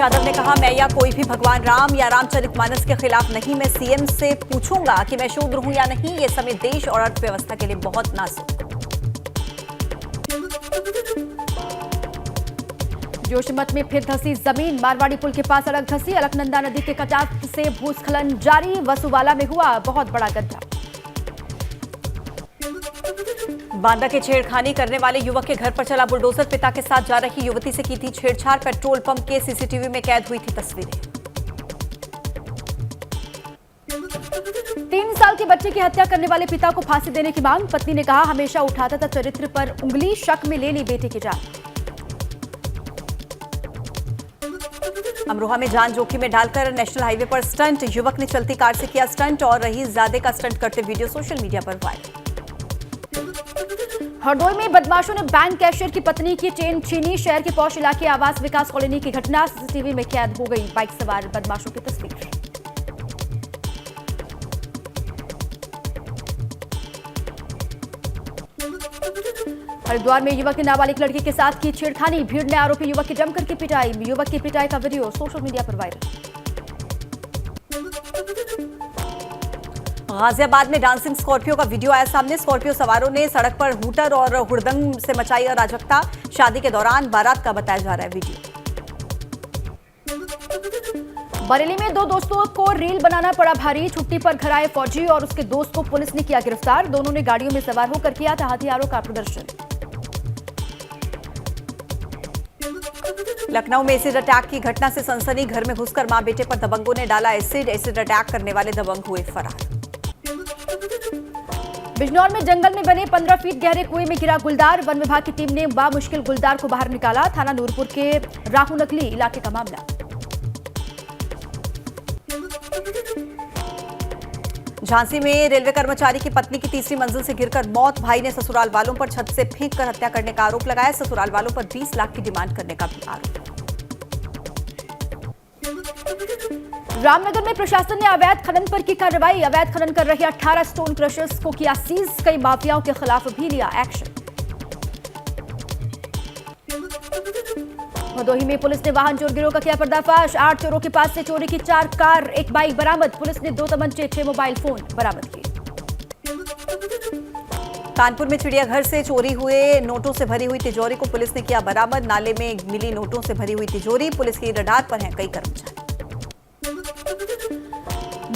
यादव ने कहा, मैं या कोई भी भगवान राम या रामचरितमानस के खिलाफ नहीं। मैं सीएम से पूछूंगा कि मैं शूद्र हूं या नहीं। ये समय देश और अर्थव्यवस्था के लिए बहुत नाजुक। जोशीमठ में फिर धंसी जमीन, मारवाड़ी पुल के पास सड़क धंसी। अलकनंदा नदी के कटाव से भूस्खलन जारी। वसुवाला में हुआ बहुत बड़ा गड्ढा। बांदा के छेड़खानी करने वाले युवक के घर पर चला बुलडोजर। पिता के साथ जा रही युवती से की थी छेड़छाड़। पेट्रोल पंप के सीसीटीवी में कैद हुई थी तस्वीरें। 3 साल के बच्चे की हत्या करने वाले पिता को फांसी देने की मांग। पत्नी ने कहा, हमेशा उठाता था चरित्र पर उंगली। शक में ले ली बेटे की जान। अमरोहा में जान जोखिम में डालकर नेशनल हाईवे पर स्टंट। युवक ने चलती कार से किया स्टंट और रईसजादे का स्टंट करते वीडियो सोशल मीडिया पर वायरल। हरदोई में बदमाशों ने बैंक कैशियर की पत्नी की चेन छीनी। शहर के पौष इलाके आवास विकास कॉलोनी की घटना। सीसीटीवी में कैद हो गई बाइक सवार बदमाशों की तस्वीर। हरिद्वार में युवक ने नाबालिग लड़की के साथ की छेड़खानी। भीड़ ने आरोपी युवक की जमकर की पिटाई। युवक की पिटाई का वीडियो सोशल मीडिया पर वायरल। गाजियाबाद में डांसिंग स्कॉर्पियो का वीडियो आया सामने। स्कॉर्पियो सवारों ने सड़क पर हूटर और हुड़दंग से मचाई अराजकता। शादी के दौरान बारात का बताया जा रहा है वीडियो। बरेली में 2 दोस्तों को रील बनाना पड़ा भारी। छुट्टी पर घर आए फौजी और उसके दोस्त को पुलिस ने किया गिरफ्तार। दोनों ने गाड़ियों में सवार होकर किया था हथियारों का प्रदर्शन। लखनऊ में एसिड अटैक की घटना से सनसनी। घर में घुसकर मां बेटे पर दबंगों ने डाला एसिड। एसिड अटैक करने वाले दबंग हुए फरार। बिजनौर में जंगल में बने 15 फीट गहरे कुएं में गिरा गुलदार। वन विभाग की टीम ने बामुश्किल गुलदार को बाहर निकाला। थाना नूरपुर के राहूनगली इलाके का मामला। झांसी में रेलवे कर्मचारी की पत्नी की तीसरी मंजिल से गिरकर मौत। भाई ने ससुराल वालों पर छत से फेंककर हत्या करने का आरोप लगाया। ससुराल वालों पर 20 लाख की डिमांड करने का भी आरोप। रामनगर में प्रशासन ने अवैध खनन पर की कार्रवाई। अवैध खनन कर रहे 18 स्टोन क्रशर्स को किया सीज। कई माफियाओं के खिलाफ भी लिया एक्शन। भदोही में पुलिस ने वाहन चोर गिरोह का किया पर्दाफाश। 8 चोरों के पास से चोरी की 4 कार, 1 बाइक बरामद। पुलिस ने 2 तमंचे, 6 मोबाइल फोन बरामद किए। कानपुर में चिड़ियाघर से चोरी हुए नोटों से भरी हुई तिजोरी को पुलिस ने किया बरामद। नाले में मिली नोटों से भरी हुई तिजोरी। पुलिस की रडार पर हैं कई कर्मचारी।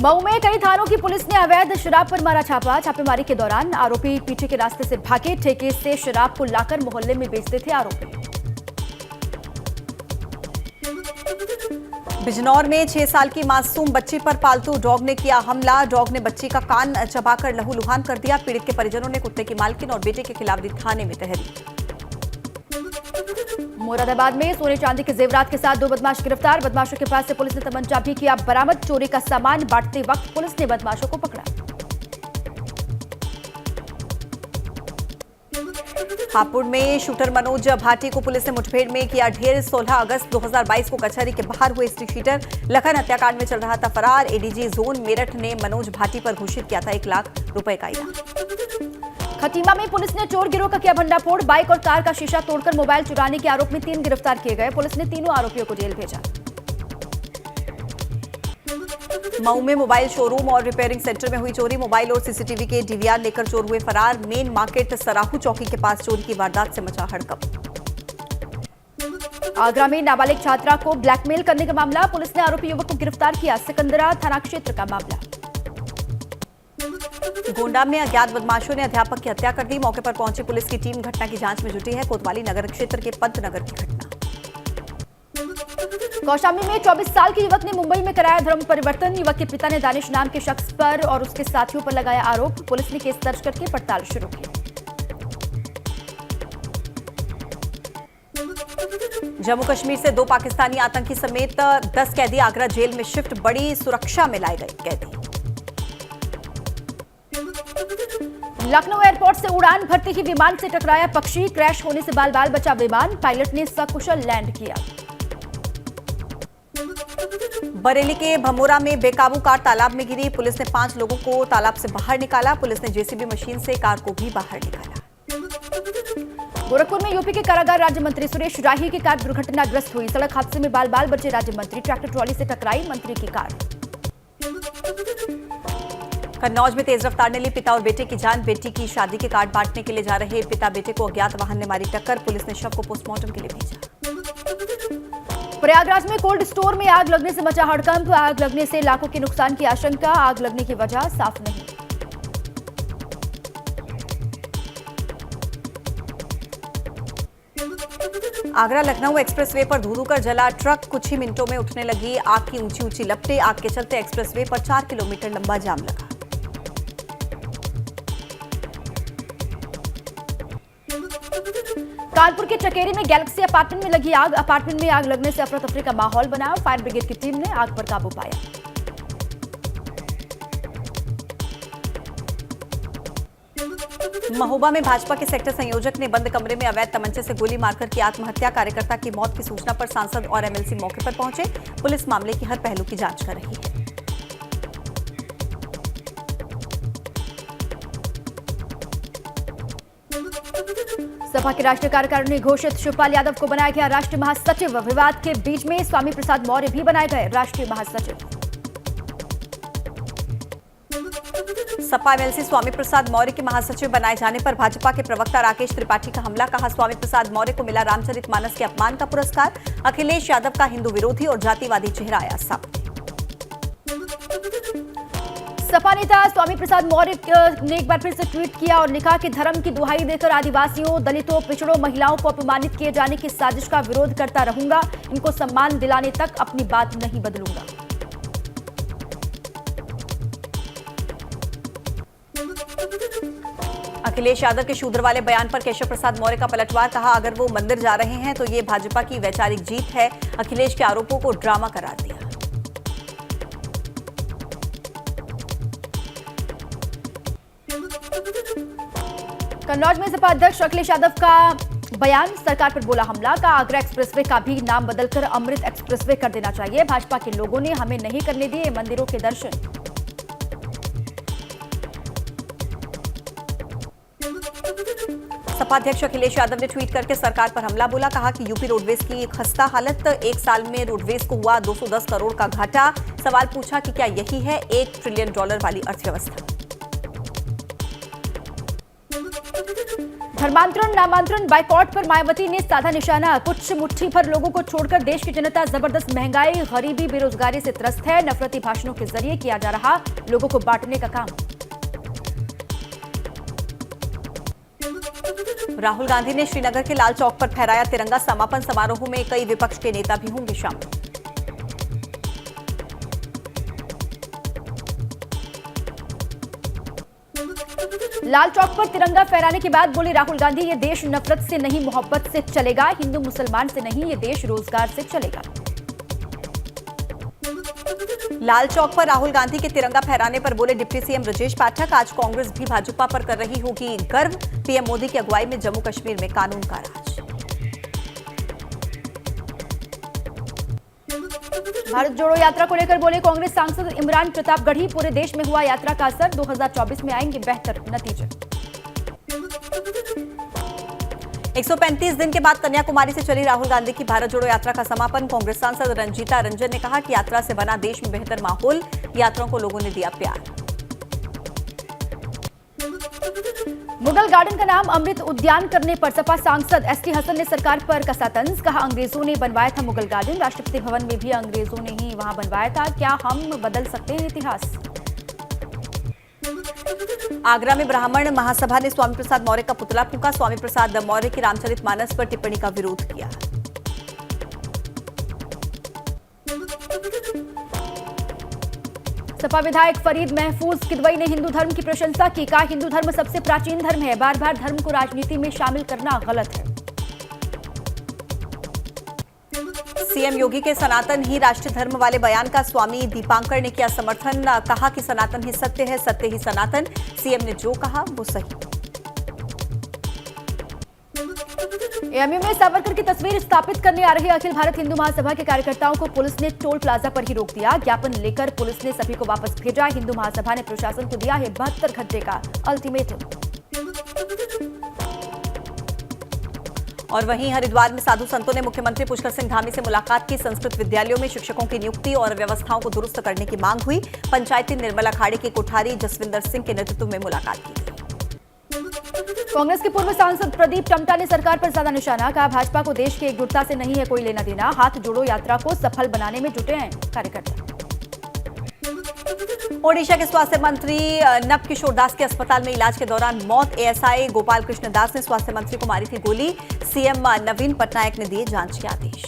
मऊ में कई थानों की पुलिस ने अवैध शराब पर मारा छापा। छापेमारी के दौरान आरोपी पीछे के रास्ते से भागे। ठेके से शराब को लाकर मोहल्ले में बेचते थे आरोपी। बिजनौर में 6 साल की मासूम बच्ची पर पालतू डॉग ने किया हमला। डॉग ने बच्ची का कान चबाकर लहूलुहान कर दिया। पीड़ित के परिजनों ने कुत्ते की मालकिन और बेटे के खिलाफ दी थाने में तहरीर। मुरादाबाद में सोने चांदी के जेवरात के साथ 2 बदमाश गिरफ्तार। बदमाशों के पास से पुलिस ने तमंचा भी किया बरामद। चोरी का सामान बांटते वक्त पुलिस ने बदमाशों को पकड़ा। हापुड़ में शूटर मनोज भाटी को पुलिस ने मुठभेड़ में किया ढेर। 16 अगस्त 2022 को कचहरी के बाहर हुए स्त्री शीटर। लखन हत्याकांड में चल रहा था फरार। एडीजी जोन मेरठ ने मनोज भाटी पर घोषित किया था 1 लाख रुपए का इनाम। खटीमा में पुलिस ने चोर गिरोह का किया भंडाफोड़। बाइक और कार का शीशा तोड़कर मोबाइल चुराने के आरोप में 3 गिरफ्तार किए गए। पुलिस ने तीनों आरोपियों को जेल भेजा। मऊ में मोबाइल शोरूम और रिपेयरिंग सेंटर में हुई चोरी। मोबाइल और सीसीटीवी के डीवीआर लेकर चोर हुए फरार। मेन मार्केट सराहू चौकी के पास चोरी की वारदात से मचा हड़कंप। आगरा में नाबालिग छात्रा को ब्लैकमेल करने का मामला। पुलिस ने आरोपी युवक को गिरफ्तार किया। सिकंदरा थाना क्षेत्र का मामला। गोंडा में अज्ञात बदमाशों ने अध्यापक की हत्या कर दी। मौके पर पहुंची पुलिस की टीम घटना की जांच में जुटी है। कोतवाली नगर क्षेत्र के पंतनगर की घटना। कौशाम्बी में 24 साल के युवक ने मुंबई में कराया धर्म परिवर्तन। युवक के पिता ने दानिश नाम के शख्स पर और उसके साथियों पर लगाया आरोप। पुलिस ने केस दर्ज करके पड़ताल शुरू की। जम्मू कश्मीर से 2 पाकिस्तानी आतंकी समेत 10 कैदी आगरा जेल में शिफ्ट। बड़ी सुरक्षा में लाए गए कैदी। लखनऊ एयरपोर्ट से उड़ान भरते ही विमान से टकराया पक्षी। क्रैश होने से बाल बाल बचा विमान। पायलट ने सकुशल लैंड किया। बरेली के भमोरा में बेकाबू कार तालाब में गिरी। पुलिस ने 5 लोगों को तालाब से बाहर निकाला। पुलिस ने जेसीबी मशीन से कार को भी बाहर निकाला। गोरखपुर में यूपी के कारागार राज्य मंत्री सुरेश राही की कार दुर्घटनाग्रस्त हुई। सड़क हादसे में बाल बाल बचे राज्य मंत्री। ट्रैक्टर ट्रॉली से टकराई मंत्री की कार। कन्नौज में तेज रफ्तार ने ली पिता और बेटे की जान। बेटी की शादी के कार्ड बांटने के लिए जा रहे पिता बेटे को अज्ञात वाहन ने मारी टक्कर। पुलिस ने शव को पोस्टमार्टम के लिए भेजा। प्रयागराज में कोल्ड स्टोर में आग लगने से मचा हड़कंप। आग लगने से लाखों के नुकसान की आशंका। आग लगने की वजह साफ नहीं। आगरा लखनऊ एक्सप्रेसवे पर धू कर जला ट्रक। कुछ ही मिनटों में उठने लगी आग की ऊंची ऊंची लपटें। आग के चलते एक्सप्रेसवे पर 4 किलोमीटर लंबा जाम लगा। कानपुर के चकेरी में गैलेक्सी अपार्टमेंट में लगी आग। अपार्टमेंट में आग लगने से अफरा तफरी का माहौल बना। फायर ब्रिगेड की टीम ने आग पर काबू पाया। महोबा में भाजपा के सेक्टर संयोजक ने बंद कमरे में अवैध तमंचे से गोली मारकर की आत्महत्या। कार्यकर्ता की मौत की सूचना पर सांसद और एमएलसी मौके पर पहुंचे। पुलिस मामले की हर पहलू की जांच कर रही है। सपा के राष्ट्रीय कार्यकारिणी घोषित। शिवपाल यादव को बनाया गया राष्ट्रीय महासचिव। विवाद के बीच में स्वामी प्रसाद मौर्य भी बनाए गए राष्ट्रीय महासचिव। सपा एमएलसी स्वामी प्रसाद मौर्य के महासचिव बनाए जाने पर भाजपा के प्रवक्ता राकेश त्रिपाठी का हमला। कहा, स्वामी प्रसाद मौर्य को मिला रामचरितमानस के अपमान का पुरस्कार। अखिलेश यादव का हिंदू विरोधी और जातिवादी चेहरा आया सामने। सपा नेता स्वामी प्रसाद मौर्य ने एक बार फिर से ट्वीट किया और लिखा कि धर्म की दुहाई देकर आदिवासियों, दलितों, पिछड़ों, महिलाओं को अपमानित किए जाने की साजिश का विरोध करता रहूंगा। इनको सम्मान दिलाने तक अपनी बात नहीं बदलूंगा। अखिलेश यादव के शूद्र वाले बयान पर केशव प्रसाद मौर्य का पलटवार। कहा, अगर वो मंदिर जा रहे हैं तो ये भाजपा की वैचारिक जीत है। अखिलेश के आरोपों को ड्रामा करार दिया। कन्नौज में सपा अध्यक्ष अखिलेश यादव का बयान। सरकार पर बोला हमला। का आगरा एक्सप्रेसवे का भी नाम बदलकर अमृत एक्सप्रेसवे कर देना चाहिए। भाजपा के लोगों ने हमें नहीं करने दिए मंदिरों के दर्शन। सपा अध्यक्ष अखिलेश यादव ने ट्वीट करके सरकार पर हमला बोला। कहा कि यूपी रोडवेज की खस्ता हालत। 1 साल में रोडवेज को हुआ 210 करोड़ का घाटा। सवाल पूछा कि क्या यही है $1 ट्रिलियन वाली अर्थव्यवस्था। धर्मांतरण नामांतरण बाइकॉट पर मायावती ने साधा निशाना। कुछ मुट्ठी भर लोगों को छोड़कर देश की जनता जबरदस्त महंगाई, गरीबी, बेरोजगारी से त्रस्त है। नफरती भाषणों के जरिए किया जा रहा लोगों को बांटने का काम। राहुल गांधी ने श्रीनगर के लाल चौक पर फहराया तिरंगा। समापन समारोह में कई विपक्ष के नेता भी होंगे शामिल। लाल चौक पर तिरंगा फहराने के बाद बोले राहुल गांधी, ये देश नफरत से नहीं मोहब्बत से चलेगा। हिंदू मुसलमान से नहीं, ये देश रोजगार से चलेगा। लाल चौक पर राहुल गांधी के तिरंगा फहराने पर बोले डिप्टी सीएम ब्रजेश पाठक, आज कांग्रेस भी भाजपा पर कर रही होगी गर्व। पीएम मोदी की अगुवाई में जम्मू कश्मीर में कानून का राज। भारत जोड़ो यात्रा को लेकर बोले कांग्रेस सांसद इमरान प्रतापगढ़ी, पूरे देश में हुआ यात्रा का असर। 2024 में आएंगे बेहतर नतीजे। 135 दिन के बाद कन्याकुमारी से चली राहुल गांधी की भारत जोड़ो यात्रा का समापन। कांग्रेस सांसद रंजीता रंजन ने कहा कि यात्रा से बना देश में बेहतर माहौल। यात्रा को लोगों ने दिया प्यार। मुगल गार्डन का नाम अमृत उद्यान करने पर सपा सांसद एसटी हसन ने सरकार पर कसा तंज। कहा, अंग्रेजों ने बनवाया था मुगल गार्डन। राष्ट्रपति भवन में भी अंग्रेजों ने ही वहां बनवाया था। क्या हम बदल सकते हैं इतिहास। आगरा में ब्राह्मण महासभा ने स्वामी प्रसाद मौर्य का पुतला फूंका। स्वामी प्रसाद मौर्य की रामचरितमानस पर टिप्पणी का विरोध किया। सपा विधायक फरीद महफूज किदवई ने हिंदू धर्म की प्रशंसा की। कहा, हिंदू धर्म सबसे प्राचीन धर्म है। बार बार धर्म को राजनीति में शामिल करना गलत है। सीएम योगी के सनातन ही राष्ट्रीय धर्म वाले बयान का स्वामी दीपांकर ने किया समर्थन। कहा कि सनातन ही सत्य है, सत्य ही सनातन। सीएम ने जो कहा वो सही। एएमयू में सावरकर की तस्वीर स्थापित करने आ रहे अखिल भारत हिंदू महासभा के कार्यकर्ताओं को पुलिस ने टोल प्लाजा पर ही रोक दिया। ज्ञापन लेकर पुलिस ने सभी को वापस भेजा। हिंदू महासभा ने प्रशासन को दिया है 72 घंटे का अल्टीमेटम। और वहीं हरिद्वार में साधु संतों ने मुख्यमंत्री पुष्कर सिंह धामी से मुलाकात की। संस्कृत विद्यालयों में शिक्षकों की नियुक्ति और व्यवस्थाओं को दुरुस्त करने की मांग हुई। पंचायती निर्मल अखाड़े के कोठारी जसविंदर सिंह के नेतृत्व में मुलाकात की। कांग्रेस के पूर्व सांसद प्रदीप टम्टा ने सरकार पर साधा निशाना। कहा, भाजपा को देश की एकजुटता से नहीं है कोई लेना देना। हाथ जोड़ो यात्रा को सफल बनाने में जुटे हैं कार्यकर्ता। ओडिशा के स्वास्थ्य मंत्री नव किशोर दास के अस्पताल में इलाज के दौरान मौत। एएसआई गोपाल कृष्ण दास ने स्वास्थ्य मंत्री को मारी थी गोली। सीएम नवीन पटनायक ने दिए जांच के आदेश।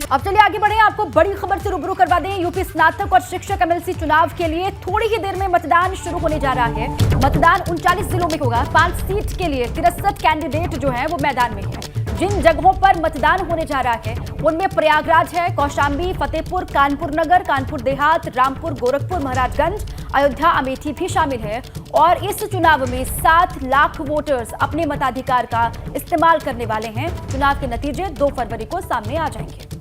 अब चलिए आगे बढ़े, आपको बड़ी खबर से रूबरू करवा दें। यूपी स्नातक और शिक्षक एमएलसी चुनाव के लिए थोड़ी ही देर में मतदान शुरू होने जा रहा है। मतदान 39 जिलों में होगा। 5 सीट के लिए 63 कैंडिडेट जो हैं वो मैदान में हैं। जिन जगहों पर मतदान होने जा रहा है उनमें प्रयागराज है, कौशाम्बी, फतेहपुर, कानपुर नगर, कानपुर देहात, रामपुर, गोरखपुर, महाराजगंज, अयोध्या, अमेठी भी शामिल है। और इस चुनाव में 7 लाख वोटर्स अपने मताधिकार का इस्तेमाल करने वाले हैं। चुनाव के नतीजे 2 फरवरी को सामने आ जाएंगे।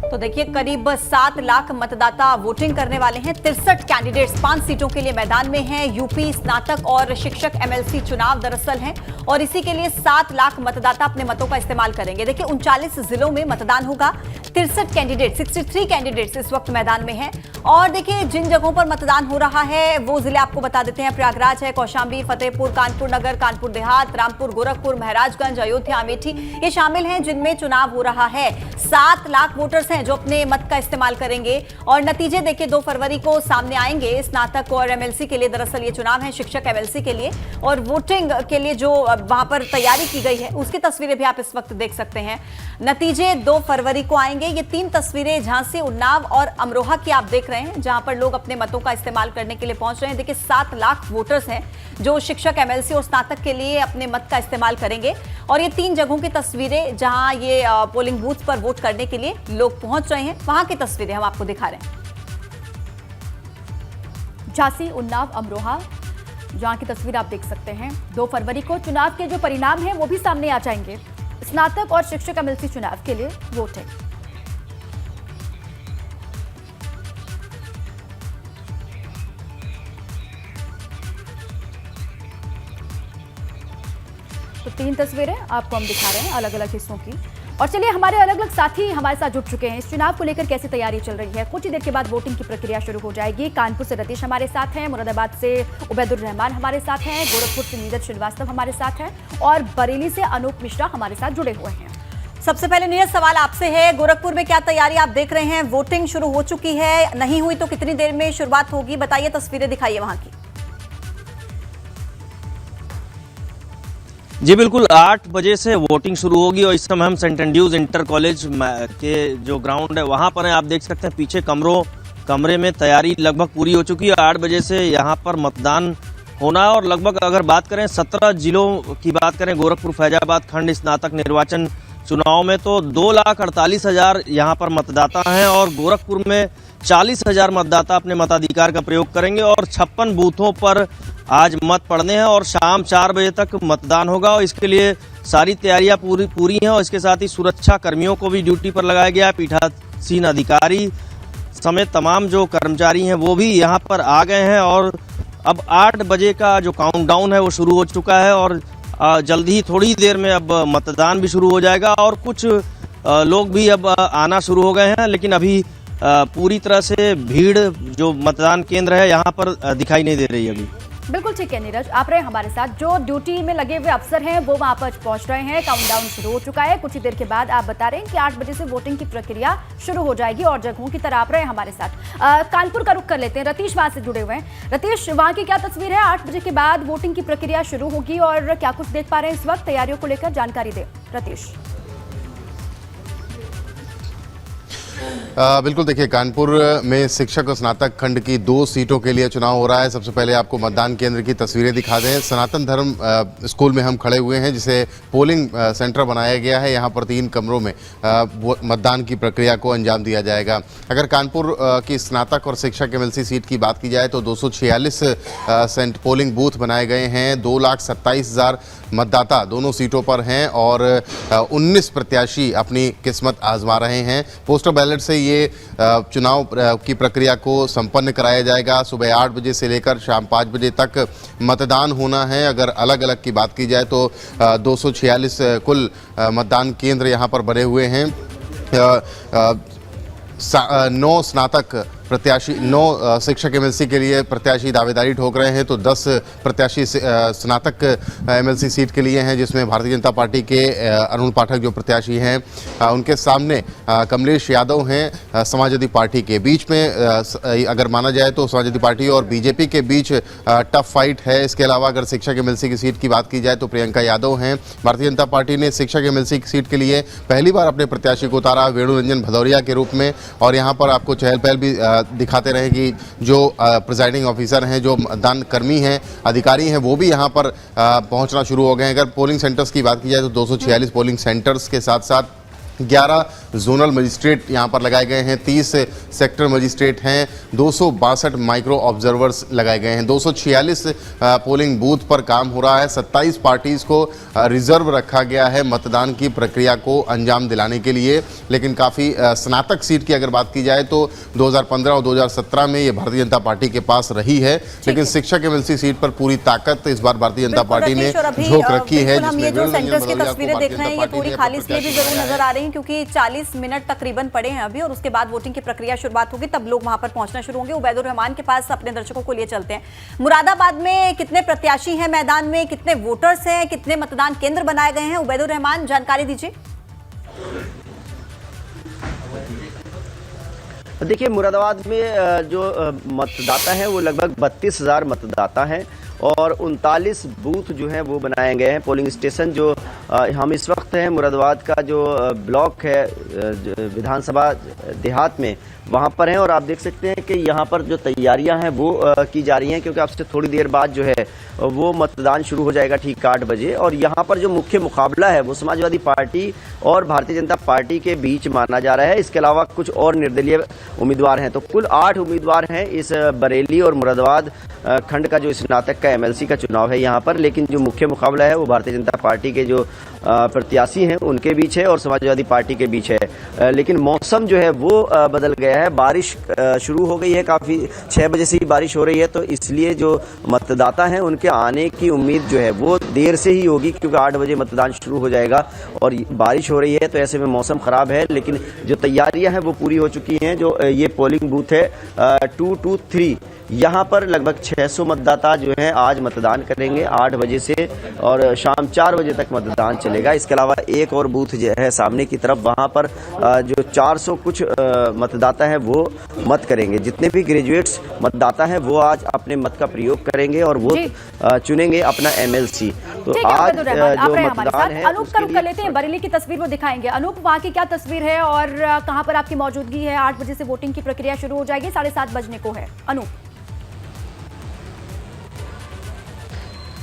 तो देखिए, करीब 7 लाख मतदाता वोटिंग करने वाले हैं। 63 कैंडिडेट्स 5 सीटों के लिए मैदान में हैं। यूपी स्नातक और शिक्षक एमएलसी चुनाव दरअसल हैं और इसी के लिए 7 लाख मतदाता अपने मतों का इस्तेमाल करेंगे। देखिए, 39 जिलों में मतदान होगा। 63 कैंडिडेट 63 कैंडिडेट्स इस वक्त मैदान में हैं। और देखिए, जिन जगहों पर मतदान हो रहा है वो जिले आपको बता देते हैं। प्रयागराज है, कौशाम्बी, फतेहपुर, कानपुर नगर, कानपुर देहात, रामपुर, गोरखपुर, महाराजगंज, अयोध्या, अमेठी ये शामिल हैं जिनमें चुनाव हो रहा है। 7 लाख वोटर्स हैं जो अपने मत का इस्तेमाल करेंगे और नतीजे देखिए 2 फरवरी को सामने आएंगे। स्नातक और एमएलसी के लिए दरअसल ये चुनाव है, शिक्षक एमएलसी के लिए। और वोटिंग के लिए जो वहां पर तैयारी की गई है उसकी तस्वीरें भी आप इस वक्त देख सकते हैं। नतीजे 2 फरवरी को आएंगे। ये 3 तस्वीरें झांसी, उन्नाव और अमरोहा की आप देख रहे हैं जहां पर लोग अपने मतों का इस्तेमाल करने के लिए पहुंच रहे हैं। देखिए, 7 लाख वोटर्स हैं जो शिक्षक एमएलसी और स्नातक के लिए अपने मत का इस्तेमाल करेंगे। और ये 3 जगहों की तस्वीरें जहां ये पोलिंग बूथ पर वोट करने के लिए लोग पहुंच रहे हैं, वहां की तस्वीरें हम आपको दिखा रहे हैं। झांसी, उन्नाव, अमरोहा जहां की तस्वीर आप देख सकते हैं। 2 फरवरी को चुनाव के जो परिणाम हैं वो भी सामने आ जाएंगे। स्नातक और शिक्षक एमएलसी चुनाव के लिए वोटिंग। तो 3 तस्वीरें आपको हम दिखा रहे हैं अलग अलग हिस्सों की। और चलिए, हमारे अलग अलग साथी हमारे साथ जुड़ चुके हैं। इस चुनाव को लेकर कैसी तैयारी चल रही है, कुछ ही देर के बाद वोटिंग की प्रक्रिया शुरू हो जाएगी। कानपुर से रतीश हमारे साथ हैं, मुरादाबाद से उबैदुर रहमान हमारे साथ हैं, गोरखपुर से नीरज श्रीवास्तव हमारे साथ हैं और बरेली से अनूप मिश्रा हमारे साथ जुड़े हुए हैं। सबसे पहले नीरज, सवाल आपसे है, गोरखपुर में क्या तैयारी आप देख रहे हैं? वोटिंग शुरू हो चुकी है, नहीं हुई तो कितनी देर में शुरुआत होगी? बताइए, तस्वीरें दिखाइए वहां की। जी बिल्कुल, 8 बजे से वोटिंग शुरू होगी और इस समय हम सेंट एंड्रूज इंटर कॉलेज के जो ग्राउंड है वहाँ पर हैं। आप देख सकते हैं पीछे कमरे में तैयारी लगभग पूरी हो चुकी है। 8 बजे से यहाँ पर मतदान होना है और लगभग अगर बात करें 17 जिलों की बात करें, गोरखपुर फैजाबाद खंड स्नातक निर्वाचन चुनाव में तो 2,48,000 यहाँ पर मतदाता हैं और गोरखपुर में 40,000 मतदाता अपने मताधिकार का प्रयोग करेंगे और 56 बूथों पर आज मत पड़ने हैं और शाम 4 बजे तक मतदान होगा और इसके लिए सारी तैयारियां पूरी हैं और इसके साथ ही सुरक्षा कर्मियों को भी ड्यूटी पर लगाया गया है। पीठासीन अधिकारी समेत तमाम जो कर्मचारी हैं वो भी यहाँ पर आ गए हैं और अब 8 बजे का जो काउंटडाउन है वो शुरू हो चुका है और जल्दी ही थोड़ी देर में अब मतदान भी शुरू हो जाएगा और कुछ लोग भी अब आना शुरू हो गए हैं, लेकिन अभी पूरी तरह से भीड़ जो मतदान केंद्र है यहाँ पर दिखाई नहीं दे रही है अभी। बिल्कुल ठीक है नीरज, आप रहे हमारे साथ। जो ड्यूटी में लगे हुए अफसर हैं वो वहां पर पहुंच रहे हैं। काउंटडाउन शुरू हो चुका है। कुछ ही देर के बाद आप बता रहे हैं कि 8 बजे से वोटिंग की प्रक्रिया शुरू हो जाएगी और जगहों की तरह आप रहे हमारे साथ। कानपुर का रुख कर लेते हैं, रतीश वहां से जुड़े हुए हैं। रतीश, वहां की क्या तस्वीर है? 8 बजे के बाद वोटिंग की प्रक्रिया शुरू होगी और क्या कुछ देख पा रहे हैं इस वक्त? तैयारियों को लेकर जानकारी दें रतीश। बिल्कुल, देखिए, कानपुर में शिक्षक और स्नातक खंड की 2 सीटों के लिए चुनाव हो रहा है। सबसे पहले आपको मतदान केंद्र की तस्वीरें दिखा दें। सनातन धर्म स्कूल में हम खड़े हुए हैं जिसे पोलिंग सेंटर बनाया गया है। यहाँ पर 3 कमरों में मतदान की प्रक्रिया को अंजाम दिया जाएगा। अगर कानपुर की स्नातक और शिक्षक एमएलसी सीट की बात की जाए तो 246 पोलिंग बूथ बनाए गए हैं। 2,27,000 मतदाता दोनों सीटों पर हैं और 19 प्रत्याशी अपनी किस्मत आजमा रहे हैं। पोस्टल बैलेट से लिए चुनाव की प्रक्रिया को संपन्न कराया जाएगा। सुबह 8 बजे से लेकर शाम 5 बजे तक मतदान होना है। अगर अलग अलग की बात की जाए तो 246 कुल मतदान केंद्र यहाँ पर बने हुए हैं। 9 स्नातक प्रत्याशी 9 शिक्षक एमएलसी के लिए प्रत्याशी दावेदारी ठोक रहे हैं, तो 10 प्रत्याशी स्नातक एमएलसी सीट के लिए हैं, जिसमें भारतीय जनता पार्टी के अरुण पाठक जो प्रत्याशी हैं, उनके सामने कमलेश यादव हैं समाजवादी पार्टी के। बीच में अगर माना जाए तो समाजवादी पार्टी और बीजेपी के बीच टफ फाइट है। इसके अलावा अगर शिक्षक एमएलसी की सीट की बात की जाए तो प्रियंका यादव हैं। भारतीय जनता पार्टी ने शिक्षक एमएलसी की सीट के लिए पहली बार अपने प्रत्याशी को उतारा वेणु रंजन भदौरिया के रूप में, और यहाँ पर आपको चहल पहल भी दिखाते रहे कि जो प्रिजाइडिंग ऑफिसर हैं, जो मतदान कर्मी हैं, अधिकारी हैं, वो भी यहाँ पर पहुँचना शुरू हो गए हैं। अगर पोलिंग सेंटर्स की बात की जाए तो 246 पोलिंग सेंटर्स के साथ साथ 11 जोनल मजिस्ट्रेट यहाँ पर लगाए गए हैं, 30 सेक्टर मजिस्ट्रेट हैं, 262 माइक्रो ऑब्जर्वर्स लगाए गए हैं, 246 पोलिंग बूथ पर काम हो रहा है। 27 पार्टीज को रिजर्व रखा गया है मतदान की प्रक्रिया को अंजाम दिलाने के लिए। लेकिन काफ़ी स्नातक सीट की अगर बात की जाए तो 2015 और 2017 में ये भारतीय जनता पार्टी के पास रही है, लेकिन शिक्षक एमएलसी सीट पर पूरी ताकत इस बार भारतीय जनता पार्टी ने झोंक रखी है। हम ये जो सेंटर्स की तस्वीरें देख रहे हैं, ये थोड़ी खाली इसलिए भी जरूर नजर आ रही है क्योंकि 40 मिनट तकरीबन पड़े हैं अभी, और उसके बाद वोटिंग की प्रक्रिया शुरुआत होगी, तब लोग वहां पर पहुंचना शुरू होंगे। उबैदुर रहमान के पास अपने दर्शकों को लिए चलते हैं। मुरादाबाद में कितने प्रत्याशी हैं मैदान में, कितने वोटर्स हैं, कितने मतदान केंद्र बनाए गए हैं? उबैदुर रहमान, जानकारी दीजिए। देखिए, मुरादाबाद में जो मतदाता हैं वो लगभग 32,000 मतदाता हैं और 39 बूथ जो हैं वो बनाए गए हैं। पोलिंग स्टेशन जो हम इस वक्त हैं मुरादाबाद का जो ब्लॉक है विधानसभा देहात में, वहाँ पर हैं, और आप देख सकते हैं कि यहाँ पर जो तैयारियां हैं वो की जा रही हैं, क्योंकि आपसे थोड़ी देर बाद जो है वो मतदान शुरू हो जाएगा ठीक 8 बजे। और यहाँ पर जो मुख्य मुकाबला है वो समाजवादी पार्टी और भारतीय जनता पार्टी के बीच माना जा रहा है। इसके अलावा कुछ और निर्दलीय उम्मीदवार हैं, तो कुल 8 उम्मीदवार हैं इस बरेली और मुरादाबाद खंड का जो स्नातक का एमएलसी का चुनाव है यहाँ पर। लेकिन जो मुख्य मुकाबला है वो भारतीय जनता पार्टी के जो प्रत्याशी हैं उनके बीच है और समाजवादी पार्टी के बीच है। लेकिन मौसम जो है वो बदल गया है, बारिश शुरू हो गई है, काफ़ी 6 बजे से ही बारिश हो रही है, तो इसलिए जो मतदाता हैं उनके आने की उम्मीद जो है वो देर से ही होगी, क्योंकि 8 बजे मतदान शुरू हो जाएगा और बारिश हो रही है, तो ऐसे में मौसम ख़राब है। लेकिन जो तैयारियां हैं वो पूरी हो चुकी हैं। जो ये पोलिंग बूथ है 223, यहाँ पर लगभग 600 मतदाता जो हैं आज मतदान करेंगे 8 बजे से, और शाम 4 बजे तक मतदान चलेगा। इसके अलावा एक और बूथ जो है सामने की तरफ, वहाँ पर जो 400 कुछ मतदाता हैं वो मत करेंगे। जितने भी ग्रेजुएट्स मतदाता हैं वो आज अपने मत का प्रयोग करेंगे और वो चुनेंगे अपना एमएलसी। तो आज जो मतदान है अनूप का रुख कर लेते हैं, बरेली की तस्वीर वो दिखाएंगे। अनूप, वहाँ की क्या तस्वीर है और कहाँ पर आपकी मौजूदगी है? 8 बजे से वोटिंग की प्रक्रिया शुरू हो जाएगी, 7:30 बजने को है। अनूप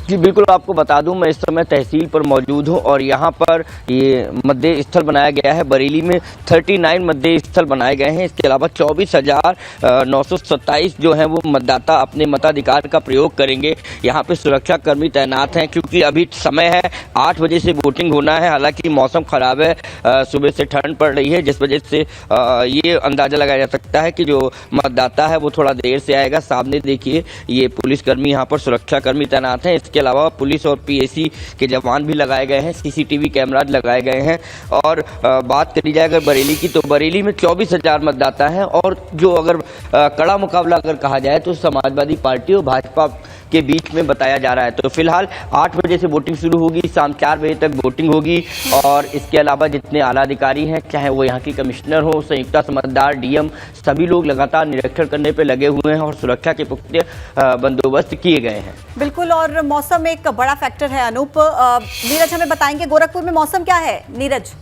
जी बिल्कुल, आपको बता दूं मैं इस समय तहसील पर मौजूद हूं और यहां पर ये मतदेय स्थल बनाया गया है। बरेली में 39 मतदेय स्थल बनाए गए हैं। इसके अलावा 24,927 जो हैं वो मतदाता अपने मताधिकार का प्रयोग करेंगे। यहां पे सुरक्षा कर्मी तैनात हैं, क्योंकि अभी समय है 8 बजे से वोटिंग होना है। हालांकि मौसम खराब है, सुबह से ठंड पड़ रही है, जिस वजह से ये अंदाजा लगाया जा सकता है कि जो मतदाता है वो थोड़ा देर से आएगा। सामने देखिए ये पुलिसकर्मी यहाँ पर सुरक्षा कर्मी तैनात हैं। इसके अलावा पुलिस और पीएसी के जवान भी लगाए गए हैं, सीसीटीवी कैमरा लगाए गए हैं। और बात करी जाए अगर बरेली की, तो बरेली में 24,000 मतदाता हैं, और जो अगर कड़ा मुकाबला अगर कहा जाए तो समाजवादी पार्टी और भाजपा के बीच में बताया जा रहा है। तो फिलहाल 8 बजे से वोटिंग शुरू होगी, शाम 4 बजे तक वोटिंग होगी। और इसके अलावा जितने आला अधिकारी हैं, चाहे वो यहाँ की कमिश्नर हो, संयुक्त समझदार, डीएम, सभी लोग लगातार निरीक्षण करने पे लगे हुए हैं और सुरक्षा के पुख्ते बंदोबस्त किए गए हैं। बिल्कुल, और मौसम एक बड़ा फैक्टर है। अनूप, नीरज हमें बताएंगे गोरखपुर में मौसम क्या है? नीरज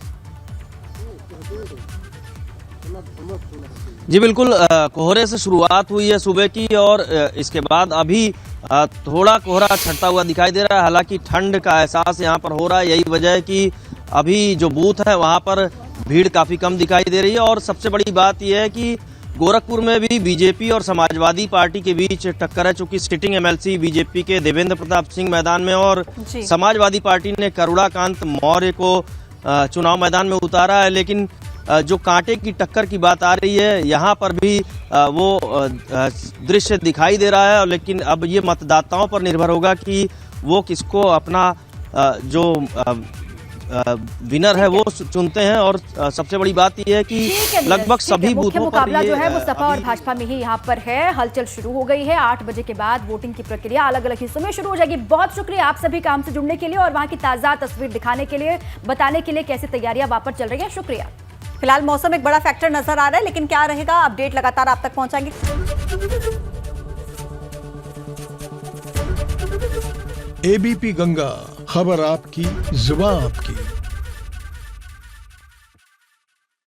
जी बिल्कुल, कोहरे से शुरुआत हुई है सुबह की, और इसके बाद अभी थोड़ा कोहरा छटता हुआ दिखाई दे रहा है। हालांकि ठंड का एहसास यहाँ पर हो रहा है, यही वजह है कि अभी जो बूथ है वहाँ पर भीड़ काफ़ी कम दिखाई दे रही है। और सबसे बड़ी बात यह है कि गोरखपुर में भी बीजेपी और समाजवादी पार्टी के बीच टक्कर है, चूंकि सिटिंग एमएलसी बीजेपी के देवेंद्र प्रताप सिंह मैदान में और समाजवादी पार्टी ने करुणाकांत मौर्य को चुनाव मैदान में उतारा है। लेकिन जो कांटे की टक्कर की बात आ रही है, यहाँ पर भी वो दृश्य दिखाई दे रहा है। लेकिन अब ये मतदाताओं पर निर्भर होगा कि वो किसको अपना जो विनर है वो चुनते हैं। और सबसे बड़ी बात यह है कि लगभग सभी बूथों पर मुकाबला जो है वो ये सपा और अभी भाजपा में ही यहाँ पर है। हलचल शुरू हो गई है। 8 बजे के बाद वोटिंग की प्रक्रिया अलग अलग हिस्सों में शुरू हो जाएगी। बहुत शुक्रिया आप सभी काम से जुड़ने के लिए और वहाँ की ताजा तस्वीर दिखाने के लिए, बताने के लिए कैसी तैयारियां वहाँ पर चल रही है। शुक्रिया। फिलहाल मौसम एक बड़ा फैक्टर नजर आ रहा है, लेकिन क्या रहेगा अपडेट लगातार आप तक पहुंचाएंगे। एबीपी गंगा, खबर आपकी, जुबान आपकी।